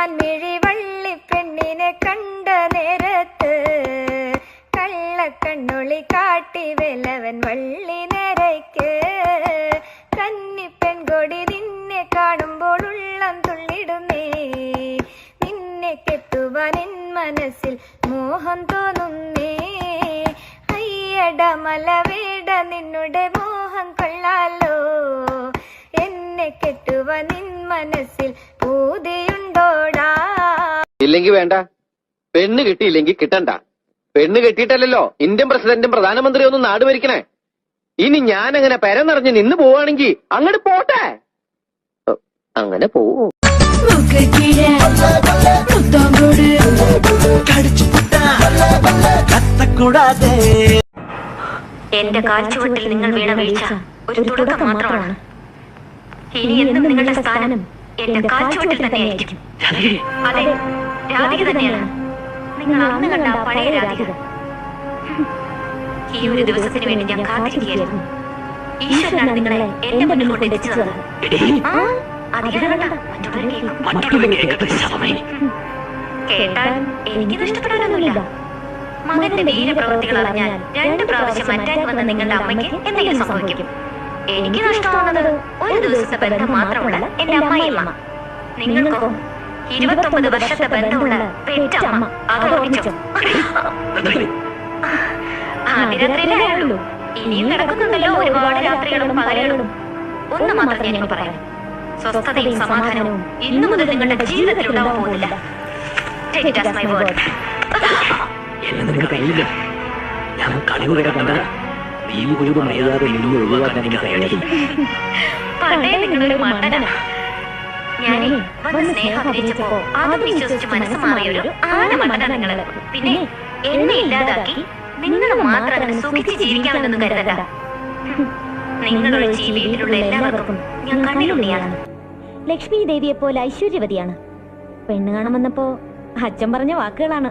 മാൻമിഴി വള്ളിപ്പെണ്ണിനെ കണ്ട നേരത്ത് കള്ളക്കണ്ണൊളി കാട്ടി വെലവൻ വള്ളി നരയ്ക്ക്. കന്നിപ്പെൺകൊടി നിന്നെ കാണുമ്പോൾ ഉള്ളം തുള്ളിടുന്നേ. നിന്നെ കെട്ടുവാൻ എൻ മനസ്സിൽ മോഹം തോന്നുന്നേ. അയ്യട മലവേട നിന്നുടെ മോഹം കൊള്ളാലോ. എന്നെ കെട്ടുവാൻ നിൻ മനസ്സിൽ പൂതിയുണ്ടോടാ. ഇല്ലെങ്കി വേണ്ട, പെണ്ണ് കിട്ടിയില്ലെങ്കിൽ കിട്ടണ്ട. പെണ്ണ് കെട്ടിയിട്ടല്ലോ ഇന്ത്യൻ പ്രസിഡന്റും പ്രധാനമന്ത്രിയും ഒന്നും നാട് ഭരിക്കണേ. ഇനി ഞാൻ അങ്ങനെ പെര നിറഞ്ഞ് നിന്ന് പോവാണെങ്കിൽ അങ്ങോട്ട് പോട്ടെ. അങ്ങനെ പോവോ? എന്റെ കാൽച്ചുവട്ടിൽ നിങ്ങൾ വീണ വീഴ്ച ഒരു തുടക്കം മാത്രമാണ്. ഇനി എന്നും നിങ്ങളുടെ സ്ഥാനം എന്റെ കാൽച്ചുവട്ടിൽ തന്നെയായിരിക്കും. അതെ, രാധിക തന്നെയാണ്. നിങ്ങൾ അന്ന് കണ്ട പഴയ രാധിക. ഈ ഒരു ദിവസത്തിന് വേണ്ടി ഞാൻ കാത്തിരിക്കുകയായിരുന്നു. ഈശ്വരനാണ് നിങ്ങളെ എന്റെ മുന്നിൽ കൊണ്ട് എത്തിച്ചത്. കേട്ടാൽ എനിക്ക് നഷ്ടപ്പെടാനൊന്നുമില്ല. മകന്റെ വീരപ്രവൃത്തികൾ അറിഞ്ഞാൽ 2 പ്രാവശ്യം അറ്റാക്ക് വന്ന നിങ്ങളുടെ അമ്മയ്ക്ക് എന്തെങ്കിലും സംഭവിക്കും. എനിക്ക് നഷ്ടമാവുന്നത് ഒരു ദിവസത്തെ ബന്ധം മാത്രമുള്ള എന്റെ അമ്മായിയമ്മ. നിങ്ങൾക്കോ 29 വർഷത്തെ ബന്ധമുള്ള പെറ്റമ്മ. അത് ഓർമ്മിച്ചോ? ആദ്യരാത്രിയിലായുള്ളൂ. ഇനിയും നടക്കുന്നുണ്ടല്ലോ ഒരുപാട് രാത്രികളും പകലുകളും. ഒന്ന് മാത്രം ഞാനിപ്പോ പറയാം, സ്വസ്ഥതയും സമാധാനവും ഇന്നു മുതൽ നിങ്ങളുടെ ജീവിതത്തിൽ ഉണ്ടാവാൻ പോകുന്നില്ല. Take it as my word. പണ്ടേ നിങ്ങളൊരു മണ്ടനാ. ഞാനേ വന്ന് സ്നേഹം അഭിനയിച്ചപ്പോ അതും വിശ്വസിച്ച് മനസ്സ് മാറിയൊരു ആന മണ്ടനാ നിങ്ങള്. പിന്നെ എന്നെ ഇല്ലാതാക്കി നിങ്ങൾ മാത്രം അങ്ങനെ സുഖിച്ച് ജീവിക്കാമെന്നൊന്നും കരുതണ്ട. നിങ്ങളൊഴിച്ച് ഈ വീട്ടിലുള്ള എല്ലാവർക്കും ഞാൻ കണ്ണിലുണ്ണിയാണ്. ലക്ഷ്മി ദേവിയെ പോലെ ഐശ്വര്യവതിയാണ്. പെണ്ണ് കാണാൻ വന്നപ്പോ അച്ഛൻ പറഞ്ഞ വാക്കുകളാണ്.